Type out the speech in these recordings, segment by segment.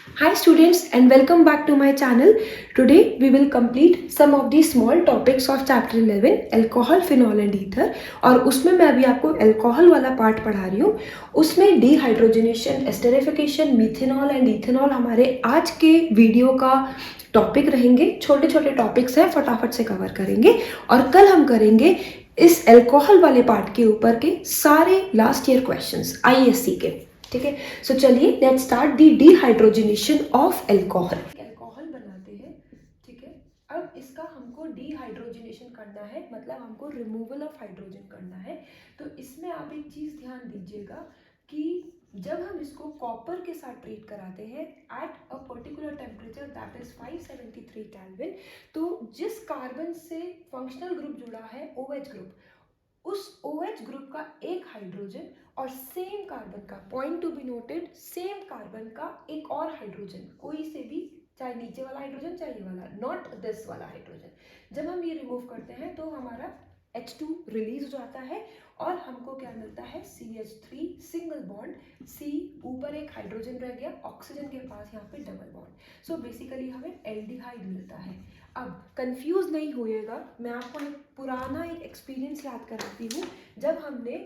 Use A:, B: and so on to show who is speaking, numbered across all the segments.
A: Hi students and welcome back to my channel. Today we will complete some of the small topics of chapter 11 alcohol, phenol and ether और उसमें मैं अभी आपको alcohol वाला part पढ़ा रही हूँ. उसमें dehydrogenation, esterification, methanol and ethanol हमारे आज के वीडियो का टॉपिक रहेंगे. छोटे छोटे टॉपिक्स हैं, फटाफट से कवर करेंगे और कल हम करेंगे इस अल्कोहल वाले पार्ट के ऊपर के सारे लास्ट ईयर क्वेश्चंस आईएससी के. ठीक है, सो चलिए let's start the dehydrogenation of alcohol. Alcohol बनाते हैं, ठीक है. अब इसका हमको डिहाइड्रोजनेशन करना है, मतलब हमको रिमूवल ऑफ हाइड्रोजन करना है. तो इसमें आप एक चीज ध्यान दीजिएगा कि जब हम इसको कॉपर के साथ ट्रीट कराते हैं at a particular temperature that is 573 kelvin, तो जिस कार्बन से फंक्शनल ग्रुप जुड़ा है OH ग्रुप, उस OH ग्रुप का एक हाइड्रोजन और सेम कार्बन का, point to be noted, same carbon का एक और हाइड्रोजन, कोई से भी, चाहे नीचे वाला हाइड्रोजन चाहे ये वाला, नॉट दिस वाला हाइड्रोजन, जब हम ये रिमूव करते हैं तो हमारा H2 रिलीज हो जाता है और हमको क्या मिलता है CH3 सिंगल बॉन्ड, C ऊपर एक हाइड्रोजन रह गया, ऑक्सीजन के पास यहाँ पे डबल बॉन्ड. सो बेसिकली हमें एल्डिहाइड मिलता है. अब कंफ्यूज नहीं होइएगा, मैं आपको एक पुराना एक एक्सपीरियंस याद कराती हूँ. जब हमने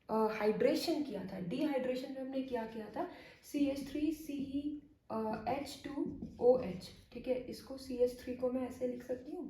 A: हाइड्रेशन किया था, डिहाइड्रेशन में हमने क्या किया था, CH3CH2OH. ठीक है, इसको CH3 को मैं ऐसे लिख सकती हूँ.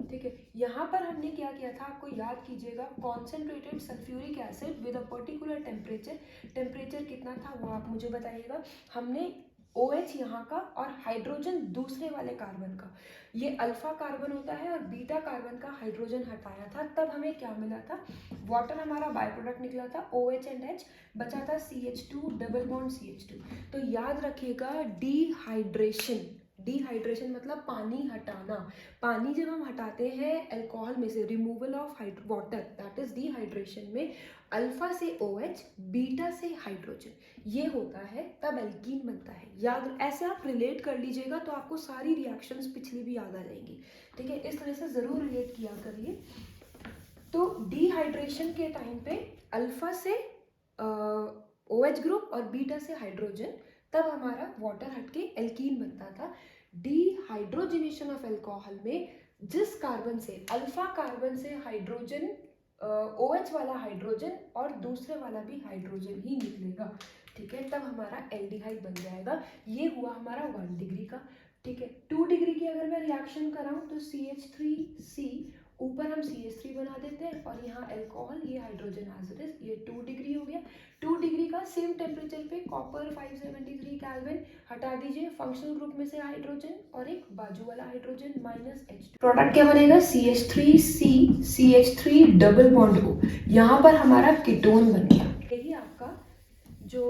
A: ठीक है, यहाँ पर हमने क्या किया था आपको याद कीजिएगा, concentrated sulphuric acid with a particular temperature. Temperature कितना था वो आप मुझे बताइएगा. हमने OH यहाँ का और हाइड्रोजन दूसरे वाले कार्बन का, ये अल्फा कार्बन होता है और बीटा कार्बन का हाइड्रोजन हटाया था. तब हमें क्या मिला था, वाटर हमारा बाय प्रोडक्ट निकला था, OH एंड H, बचा था CH2 डबल बॉन्ड CH2. तो याद रखिएगा डिहाइड्रेशन, डिहाइड्रेशन मतलब पानी हटाना. पानी जब हम हटाते हैं अल्कोहल में से, removal of water, that is dehydration में अल्फा से OH, बीटा से हाइड्रोजन, ये होता है, तब एल्कीन बनता है. याद ऐसे आप रिलेट कर लीजिएगा तो आपको सारी रिएक्शंस पिछली भी याद आ जाएंगी. ठीक है, इस तरह से जरूर रिलेट किया करिए. तो डिहाइड्रेशन के टाइम पे अल्फा से OH ग्रुप और बीटा से हाइड्रोजन, तब हमारा वाटर हटके एल्कीन बनता था. डिहाइड्रोजनेशन ऑफ अल्कोहल में जिस कार्बन से, अल्फा कार्बन से हाइड्रोजन, OH वाला हाइड्रोजन और दूसरे वाला भी हाइड्रोजन ही निकलेगा. ठीक है, तब हमारा एल्डिहाइड बन जाएगा. ये हुआ हमारा 1 डिग्री का. ठीक है, 2 डिग्री की अगर मैं रिएक्शन कराऊं तो CH3C, ऊपर हम CH3 बना देते हैं और यहाँ अल्कोहल, ये हाइड्रोजन एज इट इज, ये 2 डिग्री हो गया. 2 डिग्री का सेम टेम्परेचर पे कॉपर 573 केल्विन, हटा दीजिए फंक्शनल ग्रुप में से हाइड्रोजन और एक बाजू वाला हाइड्रोजन -H2. प्रोडक्ट क्या बनेगा, CH3C, CH3 double bond O. यहाँ पर हमारा कीटोन बन गया. यही आपका जो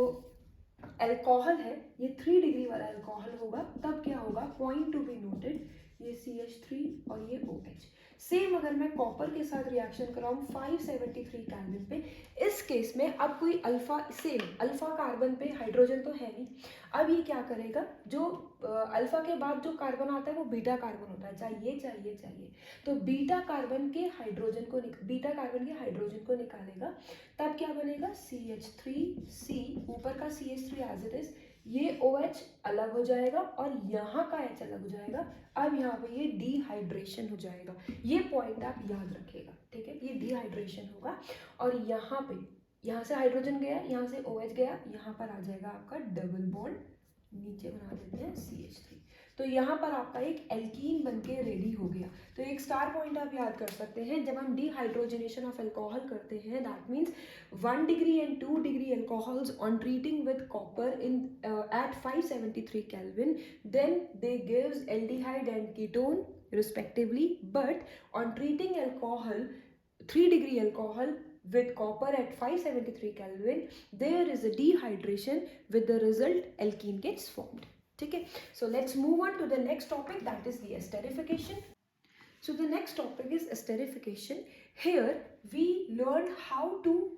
A: अल्कोहल है, ये 3 डिग्री वाला अल्कोहल होगा. तब क्या होगा, पॉइंट टू बी नोटेड, ये CH3 और ये OH. सेम अगर मैं कॉपर के साथ रिएक्शन कराऊं 573 केल्विन पे, इस केस में अब कोई अल्फा, सेम अल्फा कार्बन पे हाइड्रोजन तो है नहीं. अब ये क्या करेगा, जो अल्फा के बाद जो कार्बन आता है वो बीटा कार्बन होता है, चाहिए चाहिए चाहिए. तो बीटा कार्बन के हाइड्रोजन को, बीटा कार्बन के हाइड्रोजन को निकालेगा. तब क्या बनेगा, CH3C, ऊपर का CH3 एज इट इज, ये OH अलग हो जाएगा और यहाँ का H अलग हो जाएगा. अब यहाँ पे ये डिहाइड्रेशन हो जाएगा. ये पॉइंट आप याद रखिएगा. ठीक है, ये डिहाइड्रेशन होगा और यहाँ पे, यहाँ से हाइड्रोजन गया, यहाँ से OH गया, यहाँ पर आ जाएगा आपका डबल बॉन्ड, नीचे बना देते हैं CH3. तो यहाँ पर आपका एक एल्कीन बनके रेडी हो गया. तो एक स्टार पॉइंट आप याद कर सकते हैं, जब हम डिहाइड्रोजनेशन ऑफ अल्कोहल करते हैं, that means 1 degree and 2 degree alcohols on treating with copper in at 573 Kelvin, then they gives aldehyde and ketone respectively. But on treating alcohol, 3 degree alcohol with copper at 573 Kelvin, there is a dehydration, with the result alkene gets formed. Okay, so let's move on to the next topic, that is the esterification. So the next topic is esterification. Here we learn how to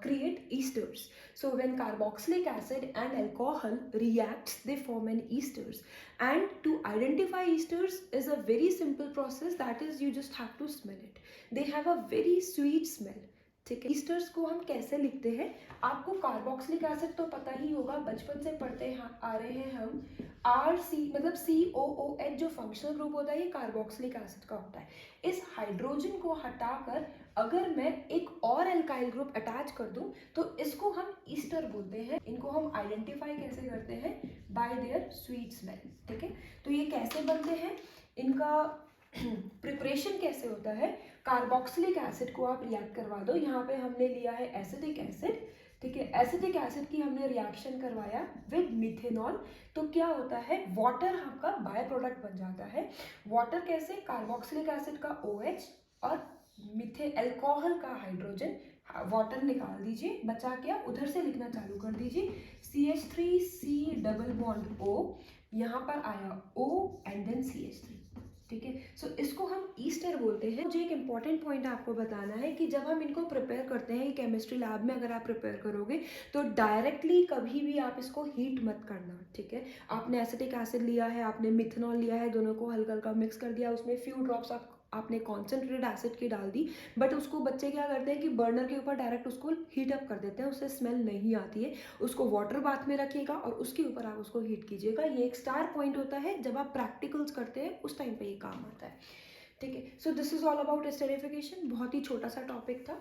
A: create esters. So when carboxylic acid and alcohol reacts, they form an esters. And to identify esters is a very simple process, that is you just have to smell it. They have a very sweet smell. ठीक है। Esters को हम कैसे लिखते हैं, आपको carboxylic acid तो पता ही होगा, बचपन से पढ़ते आ रहे हैं हम। RC मतलब COOH जो फंक्शनल ग्रुप होता है ये कार्बोक्सिलिक एसिड का होता है। इस हाइड्रोजन को हटाकर अगर मैं एक और एल्काइल ग्रुप अटैच कर दूं तो इसको हम ईस्टर बोलते हैं। इनको हम आइडेंटिफाई कैसे करते हैं, बाय देयर स्वीट स्मेल। ठीक है, तो ये कैसे बनते हैं, इनका प्रिपरेशन कैसे होता है, कार्बोक्सिलिक एसिड को आप रिएक्ट करवा दो। यहाँ पे हमने लिया है एसिटिक एसिड, ठीक है, एसिटिक एसिड की हमने रिएक्शन करवाया विद मिथेनॉल, तो क्या होता है, वाटर आपका बाय प्रोडक्ट बन जाता है। वाटर कैसे, कार्बोक्सिलिक एसिड का OH और मिथे अल्कोहल का हाइड्रोजन, वाटर निकाल दीजिए, बचा क्या, उधर से लिखना चालू कर दीजिए, CH3C डबल बॉन्ड O, यहाँ पर आया O एंड देन CH3। ठीक है, सो इसको हम ईस्टर बोलते हैं। मुझे एक इंपॉर्टेंट पॉइंट आपको बताना है कि जब हम इनको प्रिपेयर करते हैं केमिस्ट्री लैब में, अगर आप प्रिपेयर करोगे तो डायरेक्टली कभी भी आप इसको हीट मत करना। ठीक है, आपने एसिटिक एसिड लिया है, आपने मिथेनॉल लिया है, दोनों को हल्का हल्का मिक्स कर दिया, उसमें फ्यू ड्रॉप्स आपने कॉन्सेंट्रेटेड एसिड की डाल दी, बट उसको बच्चे क्या करते हैं कि बर्नर के ऊपर डायरेक्ट उसको हीट अप कर देते हैं, उससे स्मेल नहीं आती है। उसको वाटर बाथ में रखिएगा और उसके ऊपर आप उसको हीट कीजिएगा। ये एक स्टार पॉइंट होता है, जब आप प्रैक्टिकल्स करते हैं उस टाइम पे ये काम आता है। ठीक है, so this is all about esterification, बहुत ही छोटा सा टॉपिक था।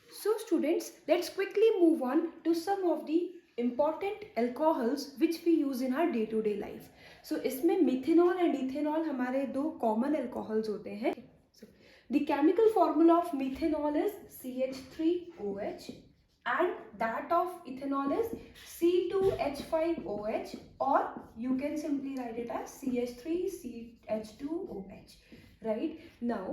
A: So students, let's quickly move on to some of the important alcohols which we use in our day-to-day life. So इसमें मिथेनॉल एंड इथेनॉल हमारे दो कॉमन अल्कोहल्स होते हैं. So the chemical formula of methanol is CH3OH and that of ethanol is C2H5OH, or you can simply write it as CH3CH2OH. Right now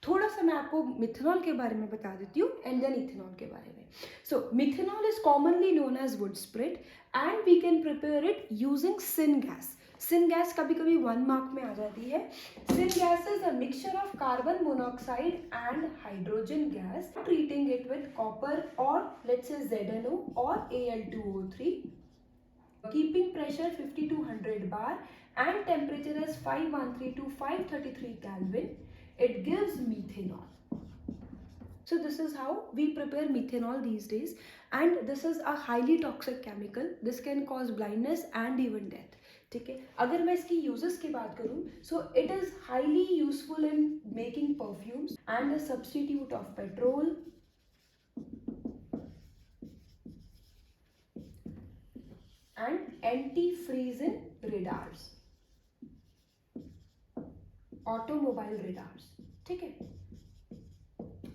A: थोड़ा सा मैं आपको methanol के बारे में बता देती हूँ एंड देन इथेनॉल के बारे में. So methanol is commonly known as wood spirit and we can prepare it using syn gas. Syn gas कभी कभी 1 मार्क में आ जाती है. Syn gas is a mixture of carbon monoxide and hydrogen gas, treating it with copper और let's say ZNO और Al2O3. Keeping pressure 50 to 100 bar and temperature is 513 to 533 Kelvin. It gives methanol. So this is how we prepare methanol these days, and this is a highly toxic chemical. This can cause blindness and even death. ठीक है, अगर मैं इसकी uses की बात करूं, so it is highly useful in making perfumes and a substitute of petrol and anti-freeze in radars, automobile radars. ठीक है,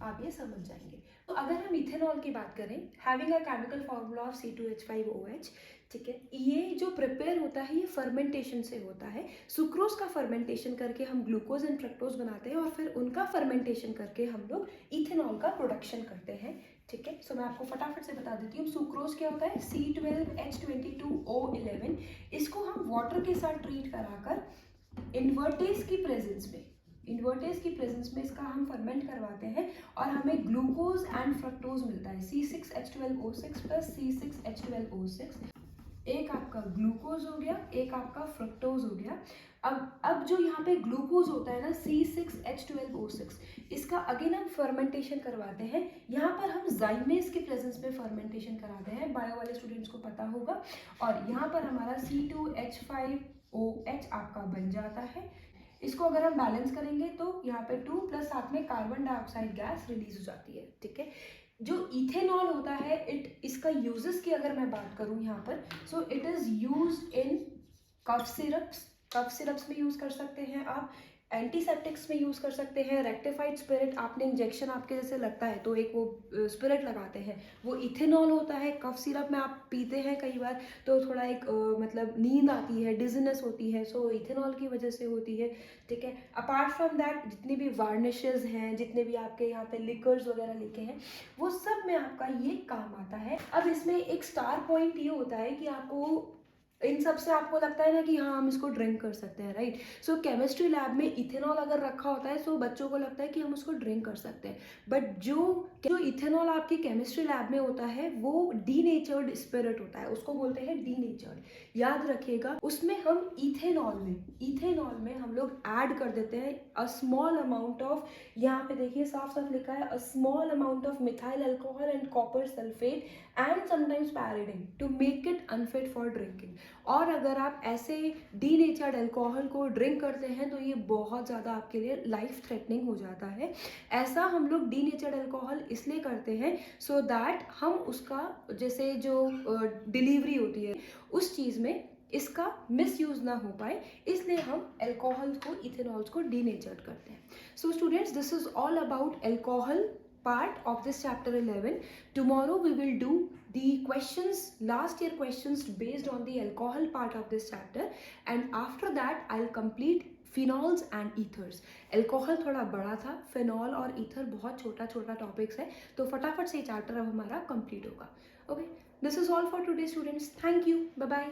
A: आप ये समझ जाएंगे. तो अगर हम इथेनॉल की बात करें, having a chemical formula of C2H5OH, ठीक है, ये जो प्रिपेयर होता है ये फर्मेंटेशन से होता है. सुक्रोज का फर्मेंटेशन करके हम ग्लूकोज एंड फ्रक्टोज बनाते हैं और फिर उनका फर्मेंटेशन करके हम लोग इथेनॉल का प्रोडक्शन करते हैं. ठीक है, सो मैं आपको फटाफट से बता देती हूँ. सुक्रोज क्या होता है, C12H22O11. इसको हम वाटर के साथ ट्रीट कराकर इन्वर्टेज की प्रेजेंस में इसका हम फर्मेंट करवाते हैं और हमें ग्लूकोज एंड फ्रक्टोज मिलता है, C6H12O6 प्लस C6H12O6. एक आपका ग्लूकोज हो गया, एक आपका फ्रक्टोज हो गया. अब जो यहाँ पे ग्लूकोज होता है ना, C6H12O6, इसका अगेन हम फर्मेंटेशन करवाते हैं. यहाँ पर हम जाइमेज के प्रेजेंस में फर्मेंटेशन कराते हैं, बायो वाले स्टूडेंट्स को पता होगा. और यहाँ पर हमारा C2H5OH आपका बन जाता है. इसको अगर हम बैलेंस करेंगे तो यहाँ पे 2 प्लस साथ में कार्बन डाइऑक्साइड गैस रिलीज हो जाती है. ठीक है, जो इथेनॉल होता है, इसका यूजेस की अगर मैं बात करूँ यहाँ पर, so it is used in cough syrups में यूज कर सकते हैं आप, एंटीसेप्टिक्स में यूज कर सकते हैं. रेक्टिफाइड स्पिरिट, आपने इंजेक्शन आपके जैसे लगता है तो एक वो स्पिरिट लगाते हैं, वो इथेनॉल होता है. कफ सिरप में आप पीते हैं कई बार तो थोड़ा एक मतलब नींद आती है, डिजीनेस होती है, सो इथेनॉल की वजह से होती है. ठीक है, अपार्ट फ्रॉम दैट जितने भी वार्निशेस हैं, जितने भी आपके यहाँ पे लिकर्स वगैरह लिखे हैं, वो सब में आपका ये काम आता है. अब इसमें एक स्टार पॉइंट ये होता है कि आपको इन सब से आपको लगता है ना कि हाँ हम इसको ड्रिंक कर सकते हैं, राइट? सो केमिस्ट्री लैब में इथेनॉल अगर रखा होता है तो बच्चों को लगता है कि हम उसको ड्रिंक कर सकते हैं, बट जो इथेनॉल आपकी केमिस्ट्री लैब में होता है वो डीनेचर्ड स्पिरिट होता है, उसको बोलते हैं डीनेचर्ड। याद रखिएगा, उसमें हम इथेनॉल में हम लोग ऐड कर देते हैं अ स्मॉल अमाउंट ऑफ, यहाँ पे देखिए साफ साफ लिखा है, a small amount of methyl alcohol and copper sulphate and sometimes pyridine to make it unfit for drinking. और अगर आप ऐसे डीनेचर्ड अल्कोहल को ड्रिंक करते हैं तो ये बहुत ज़्यादा आपके लिए लाइफ थ्रेटनिंग हो जाता है। ऐसा हम लोग डीनेचर्ड अल्कोहल इसलिए करते हैं सो दैट हम उसका जैसे जो डिलीवरी होती है उस चीज़ में इसका मिसयूज़ ना हो पाए, इसलिए हम अल्कोहल को, इथेनॉल्स को डीनेचर्ड करते हैं। So students, this is all about alcohol part of this chapter 11. Tomorrow we will do the questions, last year questions based on the alcohol part of this chapter, and after that I'll complete phenols and ethers. Alcohol थोड़ा बड़ा था, phenol और ether बहुत छोटा छोटा topics है, तो फटाफट से चैप्टर अब हमारा कंप्लीट होगा। Okay, this is all for today students, thank you, bye bye.